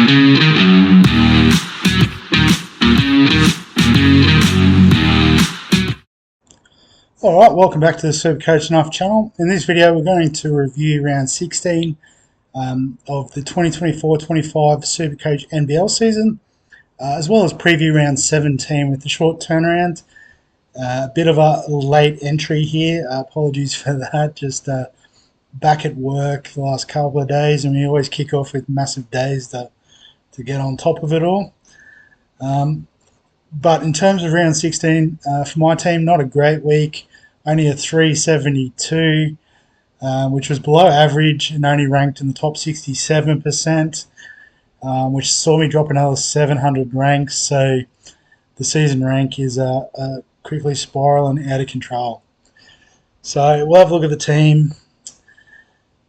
Alright, welcome back to the SuperCoach Knife channel. In this video we're going to review round 16 of the 2024-25 SuperCoach NBL season, as well as preview round 17 with the short turnaround. A bit of a late entry here, apologies for that, just back at work the last couple of days, and we always kick off with massive days to get on top of it all. But in terms of round 16, for my team, not a great week. Only a 372, which was below average and only ranked in the top 67%, which saw me drop another 700 ranks. So the season rank is quickly spiraling out of control. So we'll have a look at the team.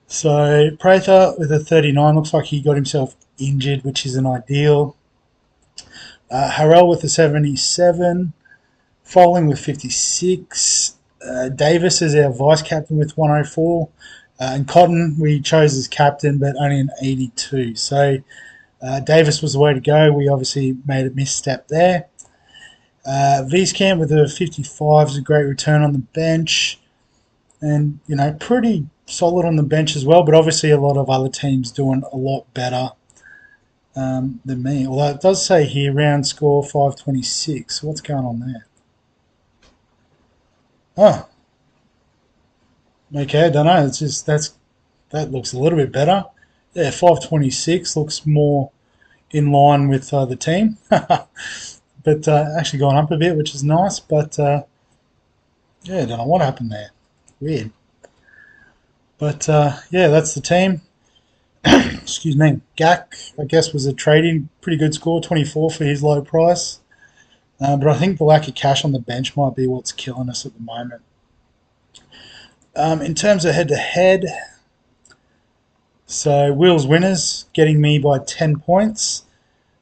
So Prather with a 39, looks like he got himself injured, which isn't ideal. Harrell with a 77, Folling with 56, Davis is our vice captain with 104, and Cotton we chose as captain but only an 82. So Davis was the way to go. We obviously made a misstep there. Wieskamp with a 55 is a great return on the bench, and pretty solid on the bench as well. But obviously a lot of other teams doing a lot better than me. Although it does say here round score 526. So what's going on there? Oh, okay. I don't know. It's just that looks a little bit better. Yeah, 526 looks more in line with the team, but actually gone up a bit, which is nice. But yeah, I don't know what happened there. Weird. But yeah, that's the team. Excuse me. Gak, I guess, was a trading pretty good score, 24 for his low price. But I think the lack of cash on the bench might be what's killing us at the moment. In terms of head-to-head, so Will's winners getting me by 10 points.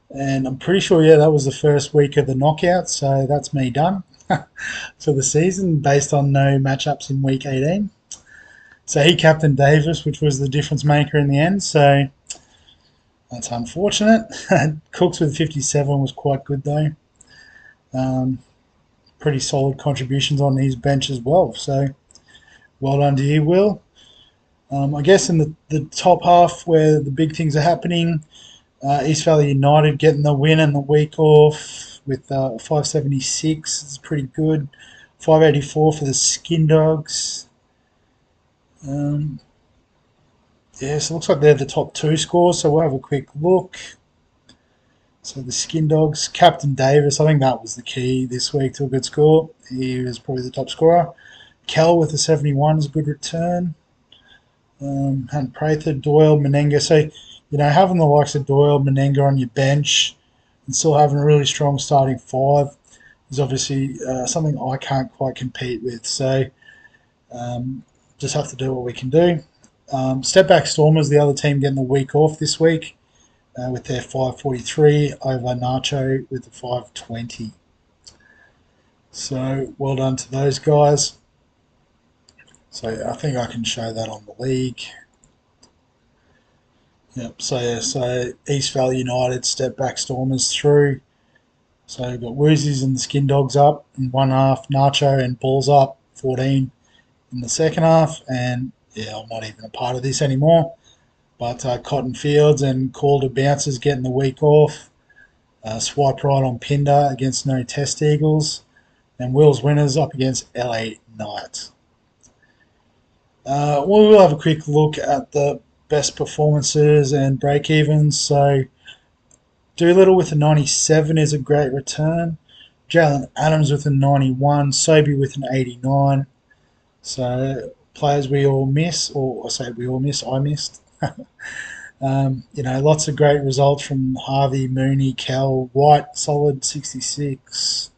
And I'm pretty sure, yeah, that was the first week of the knockout. So that's me done for the season based on no matchups in week 18. So he captained Davis, which was the difference maker in the end. So that's unfortunate. Cooks with 57 was quite good though. Pretty solid contributions on his bench as well. So well done to you, Will. I guess in the top half where the big things are happening, East Valley United getting the win and the week off with 576 is pretty good. 584 for the Skin Dogs. Yeah, so it looks like they're the top two scores, so we'll have a quick look. So the Skin Dogs, Captain Davis, I think that was the key this week to a good score. He was probably the top scorer. Kel with a 71 is a good return. Hunt Prather, Doyle, Menenga. So, having the likes of Doyle, Menenga on your bench and still having a really strong starting five is obviously something I can't quite compete with. So, just have to do what we can do. Step Back Stormers, the other team, getting the week off this week with their 543 over Nacho with the 520. So well done to those guys. So I think I can show that on the league. Yep. So East Valley United, Step Back Stormers through. So we've got Woozies and the Skin Dogs up in one half, Nacho and Balls up 14 in the second half, and yeah, I'm not even a part of this anymore. But Cotton Fields and Calder Bouncers getting the week off. Swipe right on Pinder against No Test Eagles. And Will's winners up against LA Knight. We'll have a quick look at the best performances and break-evens. So Doolittle with a 97 is a great return. Jalen Adams with a 91. Sobey with an 89. So players we all miss, or I say we all miss, I missed. Lots of great results from Harvey, Mooney, Cal, White, solid 66.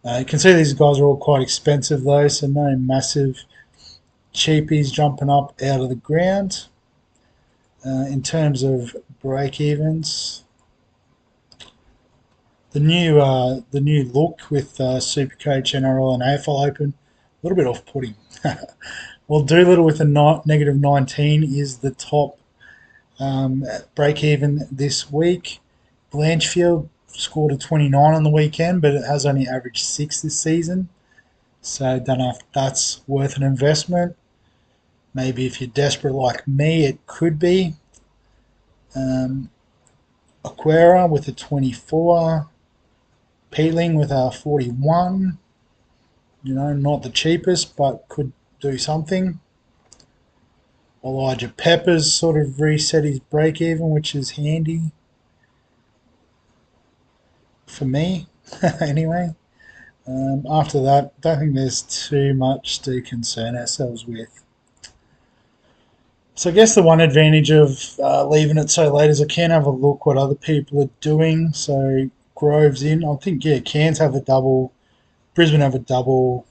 You can see these guys are all quite expensive though, so no massive cheapies jumping up out of the ground. In terms of break-evens, the new look with SuperCoach, NRL and AFL Open, a little bit off-putting. Well, Doolittle with a negative 19 is the top Break even this week. Blanchfield scored a 29 on the weekend, but it has only averaged 6 this season. So I don't know if that's worth an investment. Maybe if you're desperate like me, it could be. Um, Aquera with a 24. Peeling with a 41. Not the cheapest, but could do something. Elijah Peppers sort of reset his break even, which is handy for me, anyway. After that, don't think there's too much to concern ourselves with. So I guess the one advantage of leaving it so late is I can have a look what other people are doing. So Grove's in. I think, yeah, Cairns have a double. Brisbane have a double.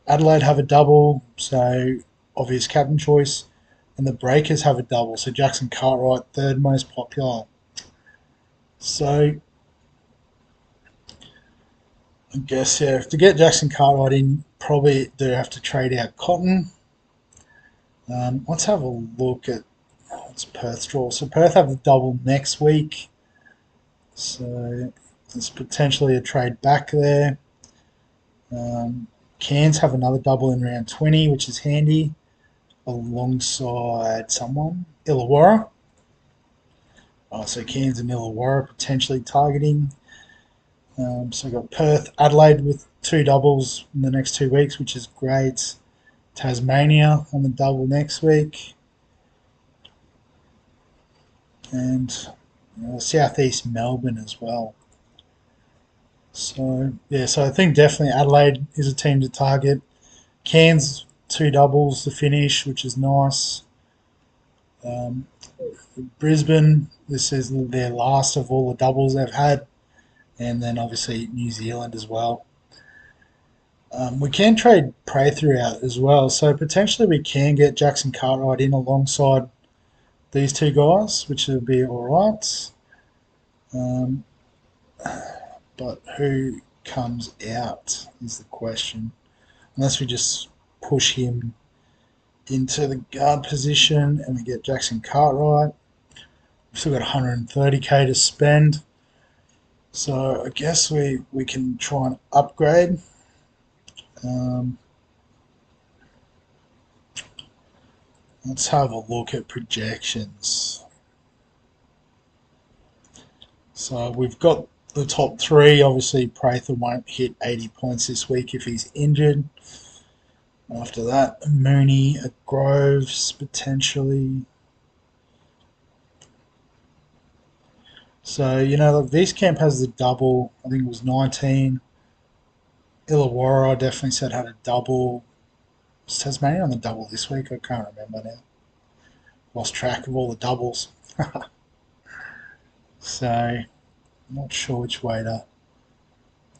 Adelaide have a double. So obvious captain choice. And the Breakers have a double. So Jackson Cartwright, third most popular. So I guess, yeah, to get Jackson Cartwright in, probably do have to trade out Cotton. Let's have a look at what's Perth's draw. So Perth have the double next week. So there's potentially a trade back there. Cairns have another double in round 20, which is handy, alongside someone. Illawarra. So Cairns and Illawarra potentially targeting. So I've got Perth, Adelaide with two doubles in the next 2 weeks, which is great. Tasmania on the double next week. And Southeast Melbourne as well. So, yeah, so I think definitely Adelaide is a team to target. Cairns, two doubles to finish, which is nice. Brisbane, this is their last of all the doubles they've had. And then obviously New Zealand as well. We can trade Prather out as well. So potentially we can get Jackson Cartwright in alongside these two guys, which would be all right. But who comes out is the question. Unless we just push him into the guard position and we get Jackson Cartwright. We've still got 130k to spend. So I guess we can try and upgrade. Let's have a look at projections. So we've got the top three. Obviously, Prather won't hit 80 points this week if he's injured. After that, Mooney, Groves potentially. So, East Camp has the double. I think it was 19. Illawarra, I definitely said had a double. Was Tasmania on the double this week? I can't remember now. Lost track of all the doubles. So, I'm not sure which way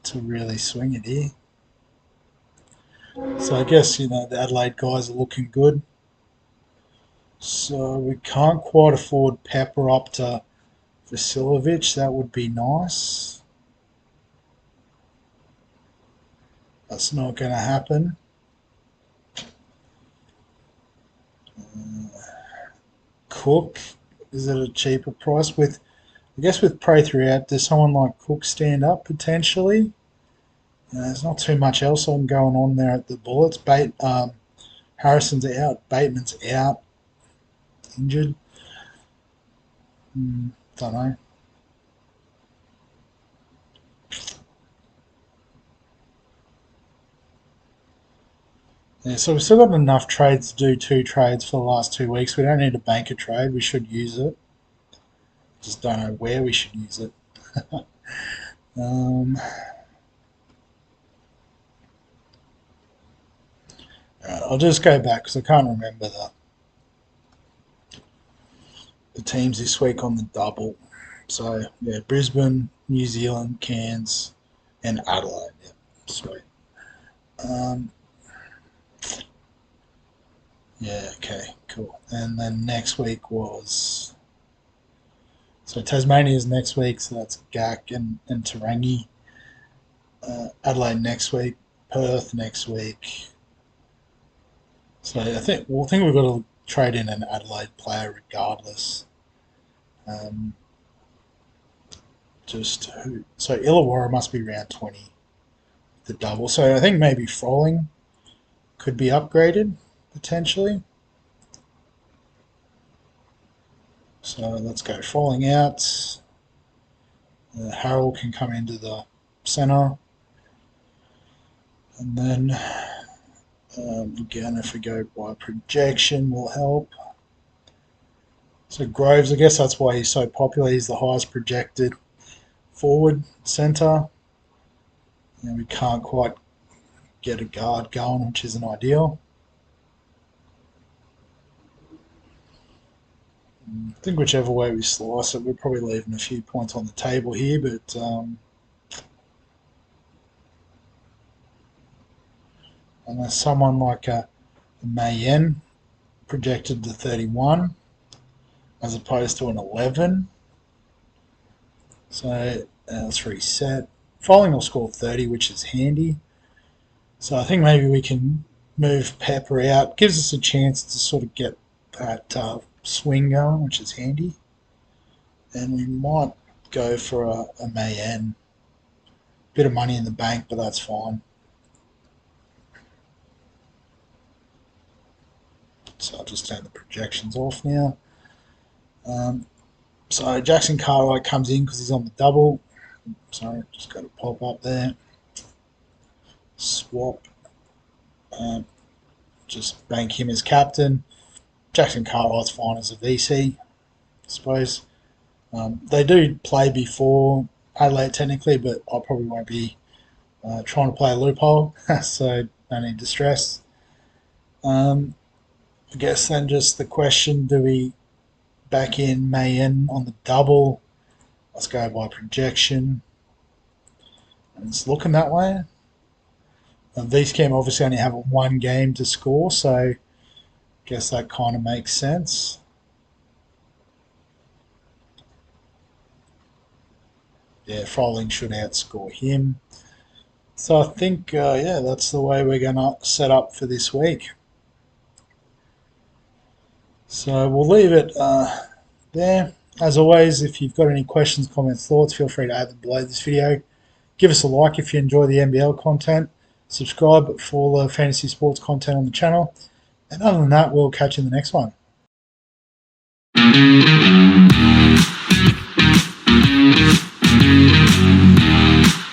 to really swing it here. So I guess, the Adelaide guys are looking good. So we can't quite afford Pepper up to Vasilovic. That would be nice. That's not going to happen. Cook is at a cheaper price. I guess with Prather out, does someone like Cook stand up potentially? There's not too much else going on there at the Bullets. Harrison's out. Bateman's out. Injured. Don't know. Yeah, so we've still got enough trades to do 2 trades for the last 2 weeks. We don't need to bank a trade. We should use it. Just don't know where we should use it. I'll just go back because I can't remember the teams this week on the double. So, yeah, Brisbane, New Zealand, Cairns, and Adelaide. Yeah, sweet. Yeah, okay, cool. And then next week was... So Tasmania is next week, so that's Gak and Tarangi. Adelaide next week, Perth next week. So I think we've got trade in an Adelaide player regardless. So Illawarra must be around 20, the double. So I think maybe Froling could be upgraded potentially. So let's go Falling out. Harold can come into the centre. And then, again, if we go by projection, will help. So Groves, I guess that's why he's so popular. He's the highest projected forward centre. We can't quite get a guard going, which isn't ideal. I think whichever way we slice it, we're probably leaving a few points on the table here, but unless someone like a Mayen projected to 31 as opposed to an 11, so let's reset. Following will score 30, which is handy. So I think maybe we can move Pepper out. Gives us a chance to sort of get that swing going, which is handy. And we might go for a Mayen. Bit of money in the bank, but that's fine. So I'll just turn the projections off now. So Jackson Cartwright comes in because he's on the double. Sorry, just got to pop up there. Swap. Just bank him as captain. Jackson Cartwright's fine as a VC, I suppose. They do play before Adelaide technically, but I probably won't be trying to play a loophole, so no need to stress. I guess then just the question, do we back in Mayen on the double? Let's go by projection. And it's looking that way. These can obviously only have one game to score, so I guess that kind of makes sense. Yeah, Froling should outscore him. So I think, that's the way we're going to set up for this week. So we'll leave it there. As always, if you've got any questions, comments, thoughts, feel free to add them below this video. Give us a like if you enjoy the NBL content. Subscribe for all the fantasy sports content on the channel. And other than that, we'll catch you in the next one.